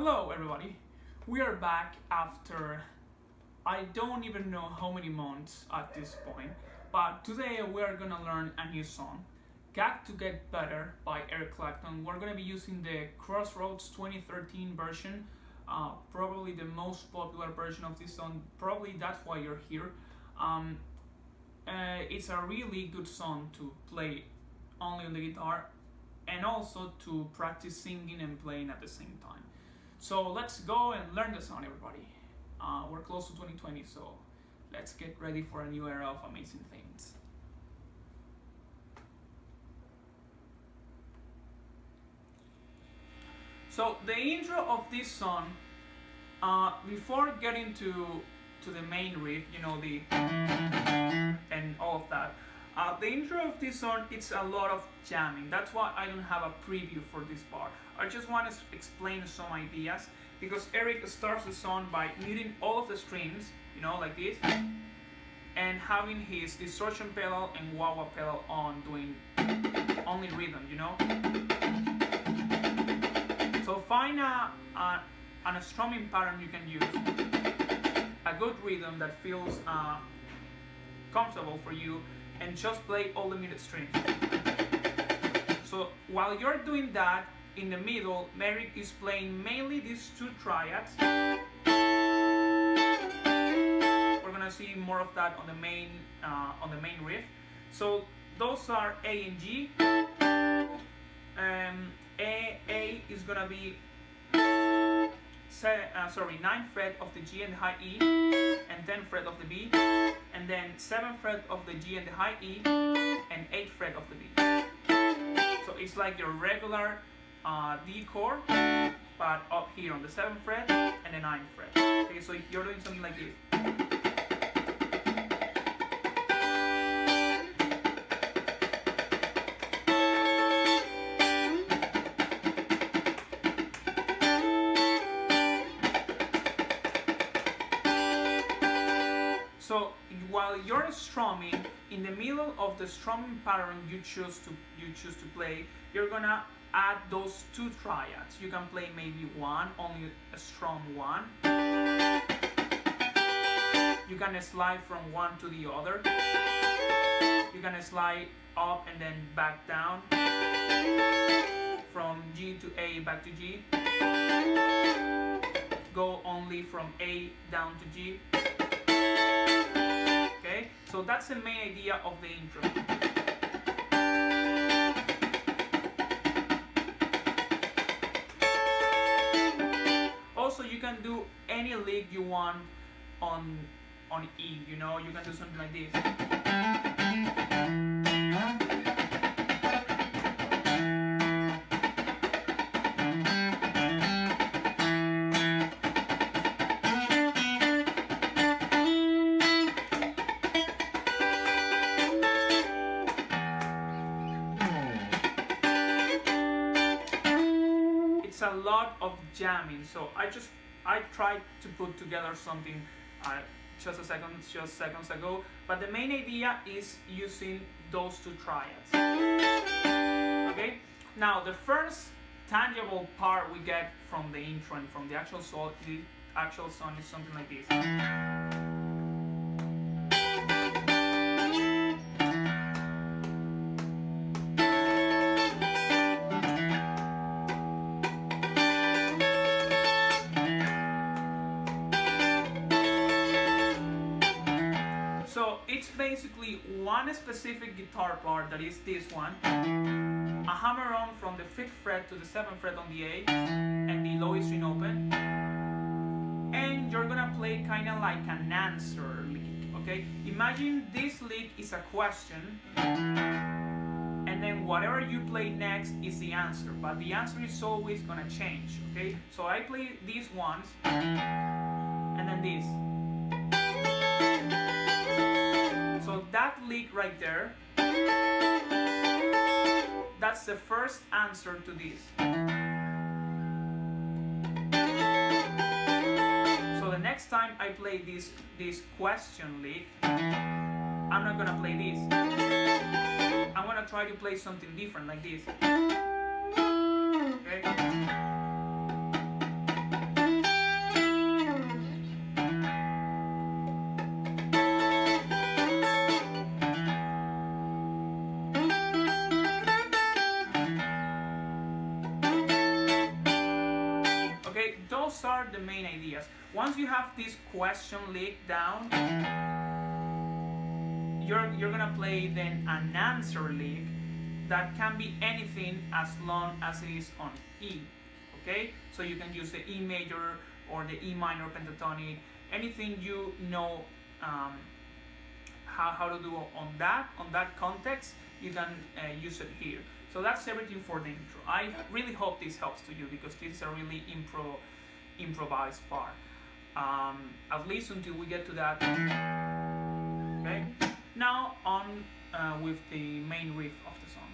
Hello everybody, we are back after I don't even know how many months at this point, but today we are gonna learn a new song, Got to Get Better by Clapton. We're gonna be using the Crossroads 2013 version, probably the most popular version of this song, probably that's why you're here. It's a really good song to play only on the guitar and also to practice singing and playing at the same time. So let's go and learn the song, everybody. We're close to 2020, so let's get ready for a new era of amazing things. So the intro of this song, before getting to the main riff, you know, the and all of that, the intro of this song, it's a lot of jamming. That's why I don't have a preview for this part. I just want to explain some ideas, because Eric starts the song by muting all of the strings, you know, like this, and having his distortion pedal and wah-wah pedal on, doing only rhythm, you know. So find a strumming pattern you can use, a good rhythm that feels comfortable for you, and just play all the muted strings. So while you're doing that, in the middle, Merrick is playing mainly these two triads. We're gonna see more of that on the main riff. So those are A and G. A is gonna be 9th fret of the G and the high E, and 10th fret of the B, and then 7th fret of the G and the high E, and 8th fret of the B. So it's like your regular D chord, but up here on the 7th fret and the 9th fret. Okay, so you're doing something like this. So while you're strumming, in the middle of the strumming pattern you choose to play, you're gonna add those two triads. You can play maybe one, only a strum one. You can slide from one to the other. You can slide up and then back down. From G to A, back to G. Go only from A down to G. Okay, so that's the main idea of the intro. Also, you can do any lick you want on E, you know, you can do something like this. It's a lot of jamming, so I tried to put together something just seconds ago, but the main idea is using those two triads. Okay, now the first tangible part we get from the intro and from the actual song is something like this. So it's basically one specific guitar part, that is this one, a hammer on from the 5th fret to the 7th fret on the A, and the lowest string open, and you're gonna play kind of like an answer lick, okay? Imagine this lick is a question, and then whatever you play next is the answer, but the answer is always gonna change, okay? So I play these ones, and then this. So that lick right there, that's the first answer to this. So the next time I play this question lick, I'm not gonna play this. I'm gonna try to play something different like this. Okay? are the main ideas. Once you have this question lick down, you're gonna play then an answer lick that can be anything as long as it is on E. Okay, so you can use the E major or the E minor pentatonic, anything you know how to do on that context, you can use it here. So that's everything for the intro. I really hope this helps to you, because this is a really improvised part. At least until we get to that. Okay. Now on with the main riff of the song.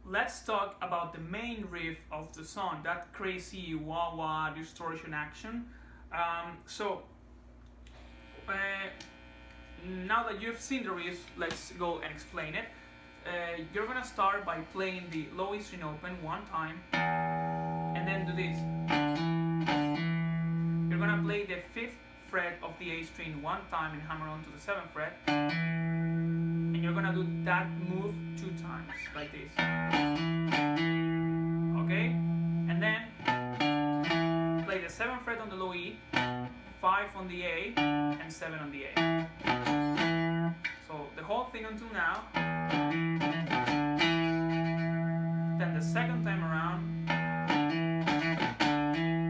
Let's talk about the main riff of the song, that crazy wah-wah distortion action. Now that you've seen the riff, let's go and explain it. You're gonna start by playing the low E string open one time, and then do this. You're gonna play the 5th fret of the A string one time and hammer on to the 7th fret. And you're gonna do that move 2 times, like this. Okay? And then play the 7th fret on the low E, 5 on the A, and 7 on the A. So the whole thing until now. Then the second time around,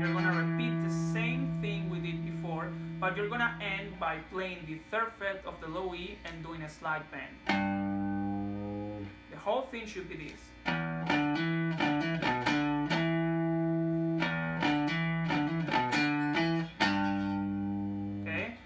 you're gonna repeat the same thing we did before, but you're gonna end by playing the 3rd fret of the low E and doing a slide bend. The whole thing should be this. Okay?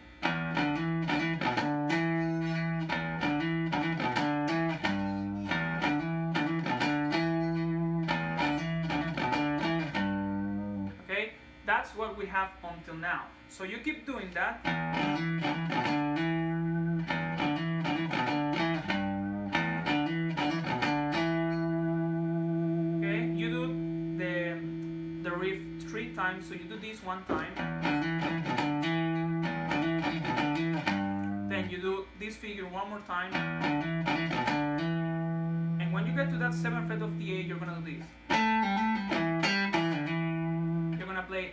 Okay? That's what we have until now. So you keep doing that. Okay, you do the riff 3 times, so you do this 1 time. Then you do this figure 1 more time. And when you get to that 7th fret of the A, you're gonna do this. You're gonna play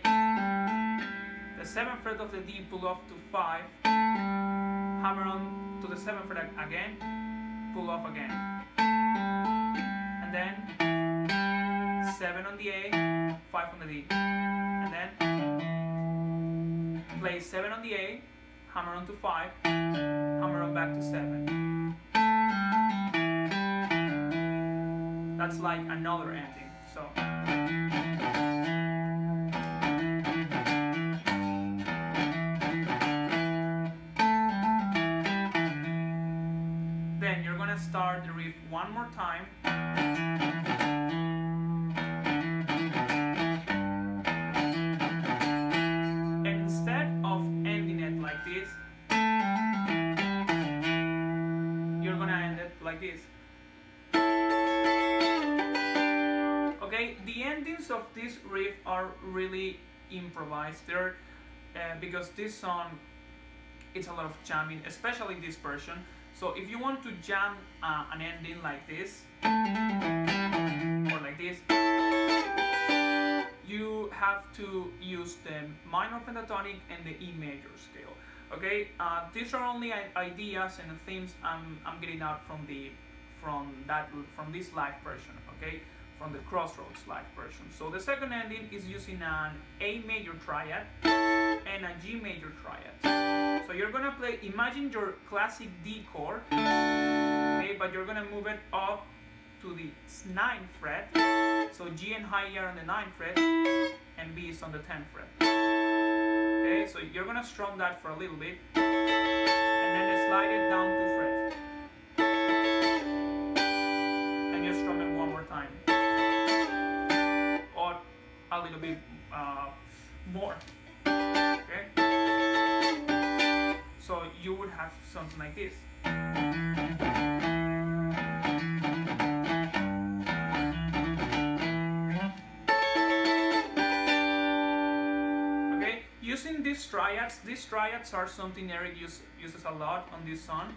the 7th fret of the D, pull off to 5, hammer on to the 7th fret again, pull off again, and then 7 on the A, 5 on the D, and then play 7 on the A, hammer on to 5, hammer on back to 7. That's like another ending. So. Then you're gonna start the riff 1 more time. And instead of ending it like this, you're gonna end it like this. Okay, the endings of this riff are really improvised. They're because this song, it's a lot of jamming, especially this version. So if you want to jam an ending like this, or like this, you have to use the minor pentatonic and the E major scale. Okay, these are only ideas and themes I'm getting out from this live version. Okay, from the Crossroads live version. So the second ending is using an A major triad and a G major triad. So you're gonna play, imagine your classic D chord, okay, but you're gonna move it up to the 9th fret. So G and high E are on the 9th fret, and B is on the 10th fret. Okay, so you're gonna strum that for a little bit, and then slide it down 2 frets. And you strum it 1 more time. Or a little bit more. Okay? So you would have something like this. these triads. These triads are something Eric uses a lot on this song.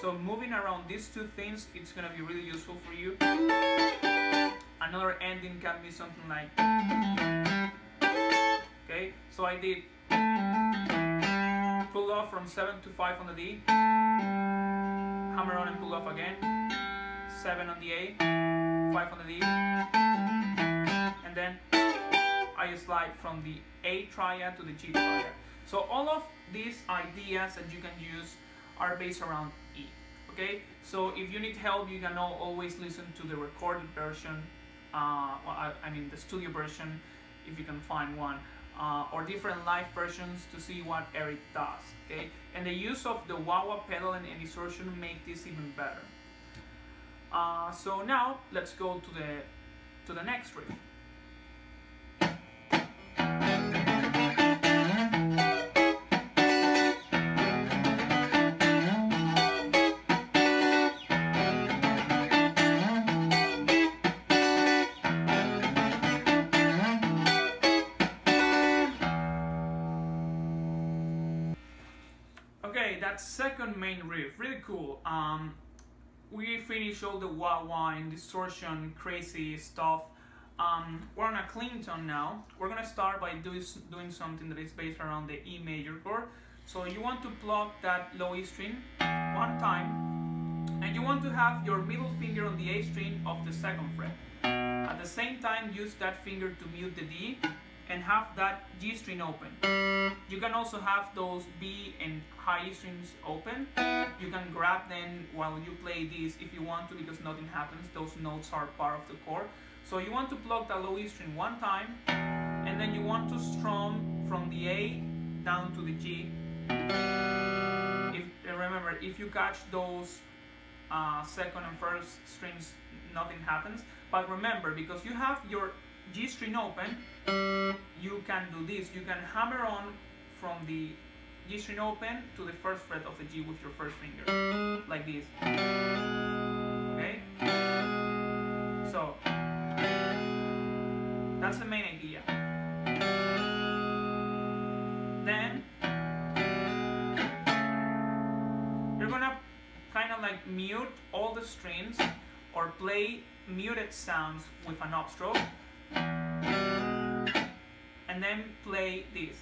So moving around these two things, it's gonna be really useful for you. Another ending can be something like, okay, so I did pull off from 7 to 5 on the D, hammer on and pull off again, 7 on the A, 5 on the D, and then I slide from the A triad to the G triad. So all of these ideas that you can use are based around E. Okay, so if you need help, you can always listen to the recorded version, I mean the studio version, if you can find one, or different live versions to see what Eric does. Okay, and the use of the wah-wah pedal and distortion make this even better. So now let's go to the next riff. Okay, that second main riff, really cool. We finished all the wah-wah and distortion, crazy stuff. We're on a clean tone now. We're gonna start by doing something that is based around the E major chord. So you want to pluck that low E string one time, and you want to have your middle finger on the A string of the second fret. At the same time, use that finger to mute the D and have that G string open. You can also have those B and high E strings open. You can grab them while you play this if you want to, because nothing happens. Those notes are part of the chord. So you want to pluck the low E string one time, and then you want to strum from the A down to the G. Remember, if you catch those second and first strings, nothing happens. But remember, because you have your G string open, you can do this. You can hammer on from the G string open to the first fret of the G with your first finger, like this. Okay? So, that's the main idea. Then, you're gonna kind of like mute all the strings or play muted sounds with an upstroke. And then play this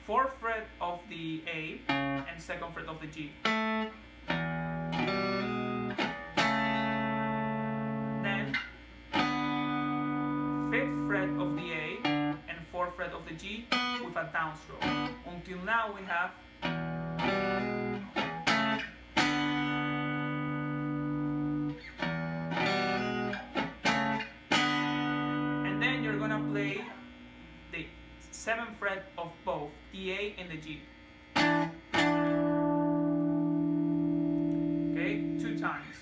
4th fret of the A and 2nd fret of the G. Then 5th fret of the A and 4th fret of the G with a downstroke. Until now we have play the 7th fret of both the A and the G. Okay, 2 times.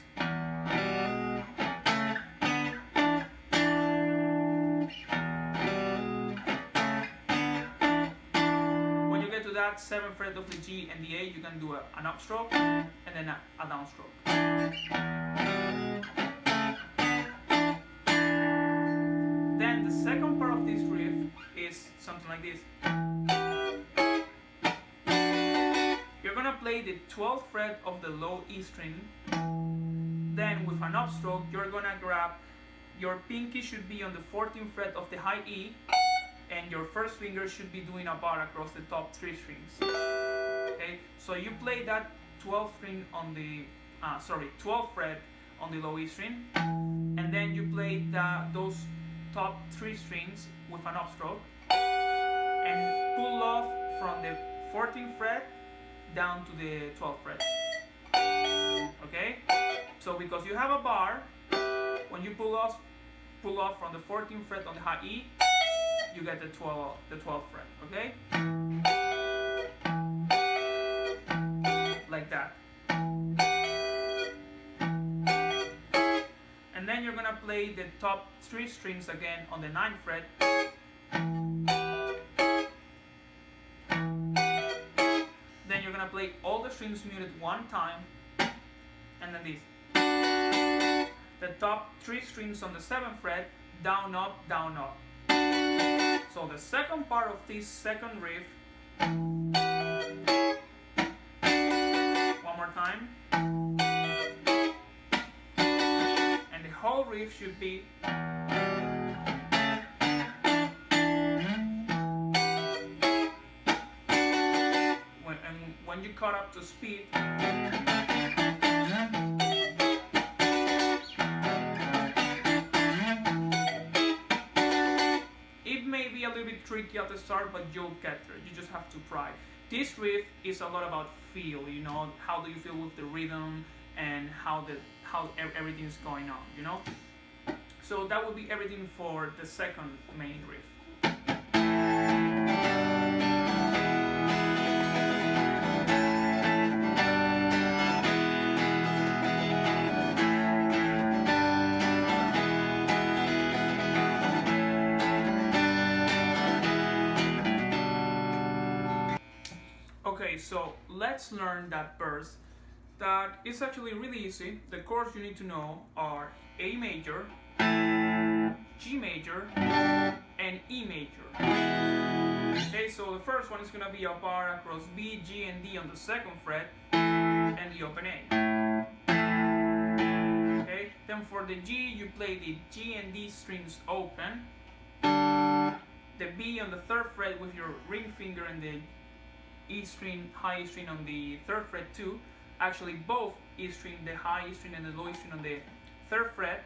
When you get to that 7th fret of the G and the A, you can do an upstroke and then a downstroke. The second part of this riff is something like this. You're gonna play the 12th fret of the low E string. Then with an upstroke, you're gonna grab your pinky should be on the 14th fret of the high E, and your first finger should be doing a bar across the top 3 strings. Okay, so you play that 12th string on the 12th fret on the low E string, and then you play those top 3 strings with an upstroke and pull off from the 14th fret down to the 12th fret. Okay? So because you have a bar, when you pull off from the 14th fret on the high E, you get the 12th fret. Okay? Like that. And then you're gonna play the top 3 strings again on the 9th fret. Then you're gonna play all the strings muted one time, and then this. The top 3 strings on the 7th fret, down, up, down, up. So the second part of this second riff, one more time, and the whole riff should be when you cut up to speed. It may be a little bit tricky at the start, but you'll get there. You just have to try. This riff is a lot about feel, you know, how do you feel with the rhythm and how everything is going on, you know. So that would be everything for the second main riff. Okay, so let's learn that verse. That is actually really easy. The chords you need to know are A major, G major, and E major. Okay, so the first one is gonna be a bar across B, G, and D on the second fret, and the open A. Okay, then for the G, you play the G and D strings open, the B on the third fret with your ring finger and the E string, high E string on the third fret too. Actually both E string, the high E string and the low E string on the third fret,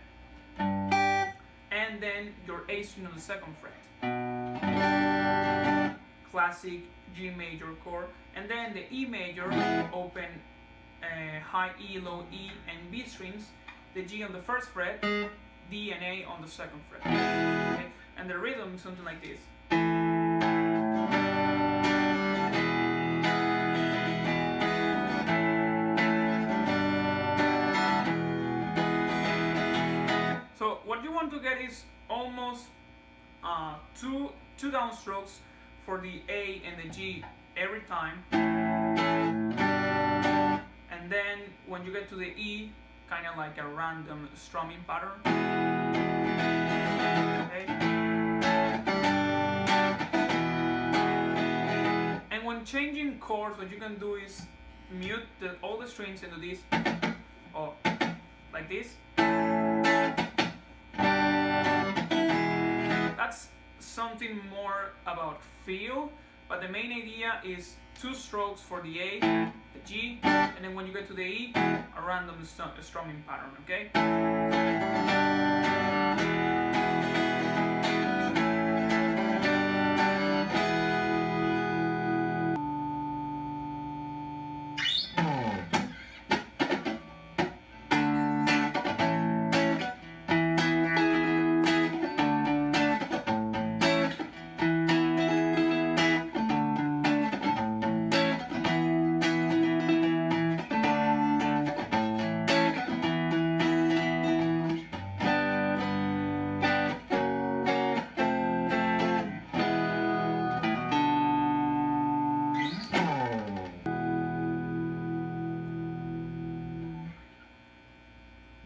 and then your A string on the second fret. Classic G major chord, and then the E major, open high E, low E, and B strings, the G on the first fret, D and A on the second fret. Okay? And the rhythm is something like this. So what you want to get is almost two downstrokes for the A and the G every time, and then when you get to the E, kind of like a random strumming pattern. Okay. And when changing chords, what you can do is mute all the strings into this, or like this. That's something more about feel, but the main idea is two strokes for the A, the G, and then when you get to the E, a random strumming pattern, okay?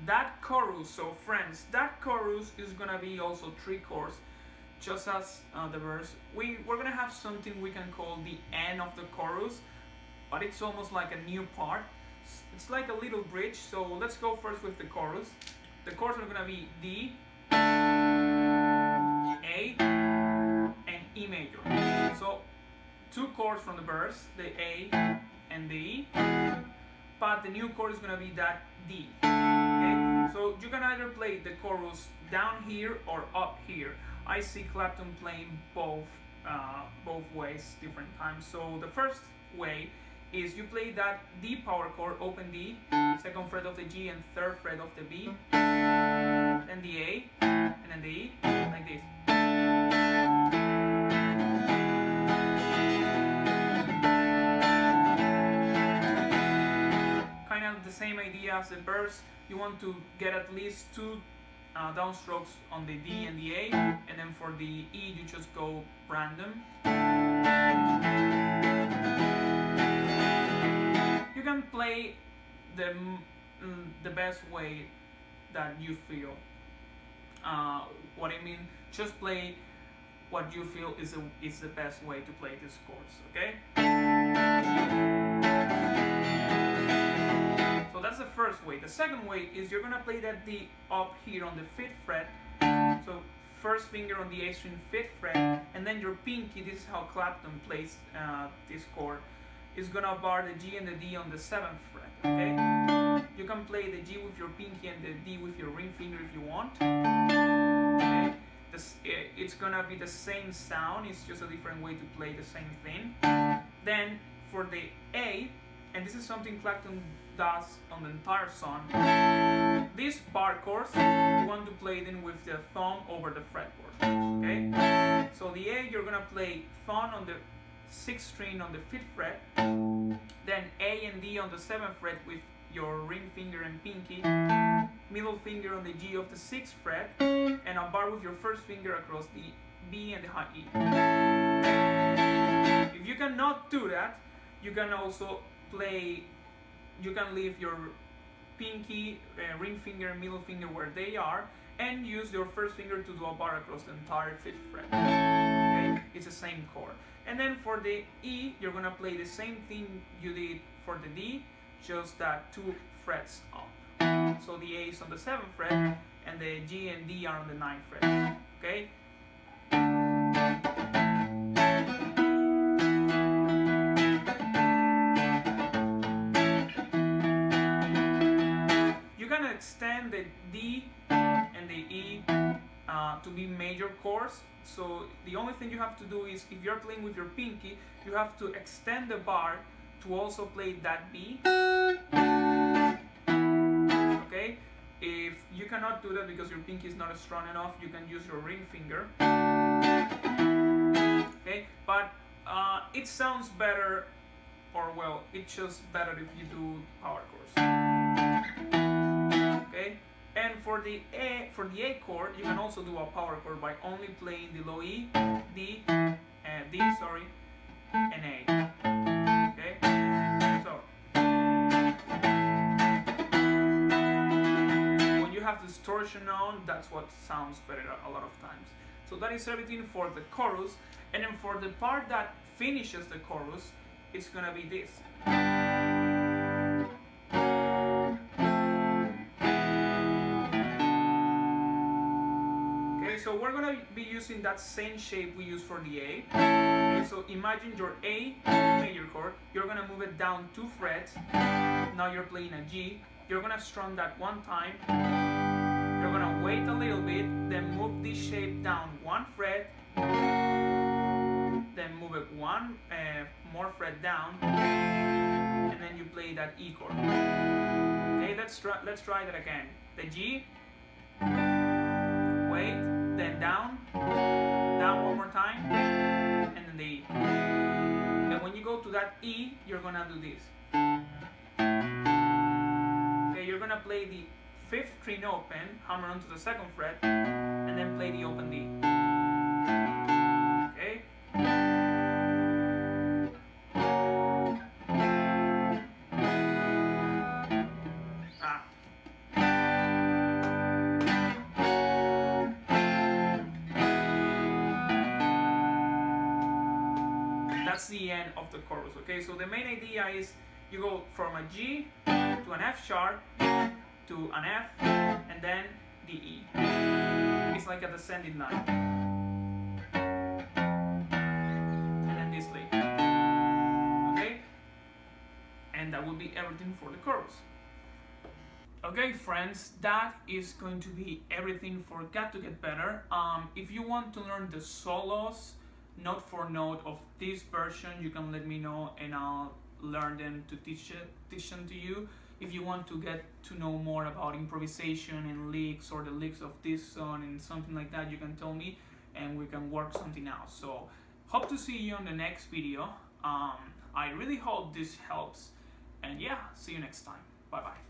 That chorus, so friends, that chorus is gonna be also three chords, just as the verse. We're gonna have something we can call the end of the chorus, but it's almost like a new part. It's like a little bridge, so let's go first with the chorus. The chords are gonna be D, A, and E major. So two chords from the verse, the A and the E, but the new chord is gonna be that D. Okay? So you can either play the chorus down here or up here. I see Clapton playing both ways, different times. So the first way is you play that D power chord, open D, second fret of the G and third fret of the B, then the A, and then the E, like this. Kind of the same idea as the verse. You want to get at least two downstrokes on the D and the A, and then for the E you just go random. You can play the best way that you feel. What I mean, just play what you feel is the best way to play these chords, okay? So that's the first way. The second way is you're gonna play that D up here on the 5th fret. So first finger on the A string 5th fret, and then your pinky, this is how Clapton plays this chord, is gonna bar the G and the D on the 7th fret, okay? You can play the G with your pinky and the D with your ring finger if you want. Okay? It's gonna be the same sound, it's just a different way to play the same thing. Then for the A, and this is something Clapton does on the entire song, these bar chords, you want to play them with the thumb over the fretboard, okay? So the A, you're gonna play thumb on the 6th string on the 5th fret, then A and D on the 7th fret with your ring finger and pinky, middle finger on the G of the 6th fret, and a bar with your first finger across the B and the high E. If you cannot do that, you can also play, you can leave your pinky, ring finger and middle finger where they are, and use your first finger to do a bar across the entire 5th fret. Okay? It's the same chord. And then for the E, you're gonna play the same thing you did for the D, just that 2 frets up. So the A is on the 7th fret, and the G and D are on the 9th fret. Okay? You can extend the D and the E to be major chords. So the only thing you have to do is, if you're playing with your pinky, you have to extend the bar to also play that B. Okay? If you cannot do that because your pinky is not strong enough, you can use your ring finger. Okay? But it sounds better, or well, it's just better if you do power chords. Okay? And for the A chord, you can also do a power chord by only playing the low E, D, and A. Okay? So when you have distortion on, that's what sounds better a lot of times. So that is everything for the chorus, and then for the part that finishes the chorus, it's gonna be this. So we're going to be using that same shape we use for the A. Okay, so imagine your A major chord, you're going to move it down 2 frets, now you're playing a G, you're going to strum that 1 time, you're going to wait a little bit, then move this shape down 1 fret, then move it 1 more fret down, and then you play that E chord. Okay, let's try that again. The G, wait, then down 1 more time, and then the E. Then when you go to that E, you're gonna do this. Okay, you're gonna play the 5th string open, hammer onto the 2nd fret, and then play the open D. Okay? That's the end of the chorus, okay? So the main idea is you go from a G to an F sharp to an F and then the E. It's like a descending line. And then this lick. Okay? And that will be everything for the chorus. Okay friends, that is going to be everything for Got to Get Better. If you want to learn the solos note for note of this version, you can let me know and I'll learn them to teach them to you. If you want to get to know more about improvisation and licks, or the licks of this song and something like that, you can tell me and we can work something out. So hope to see you on the next video. I really hope this helps, and yeah, see you next time. Bye bye.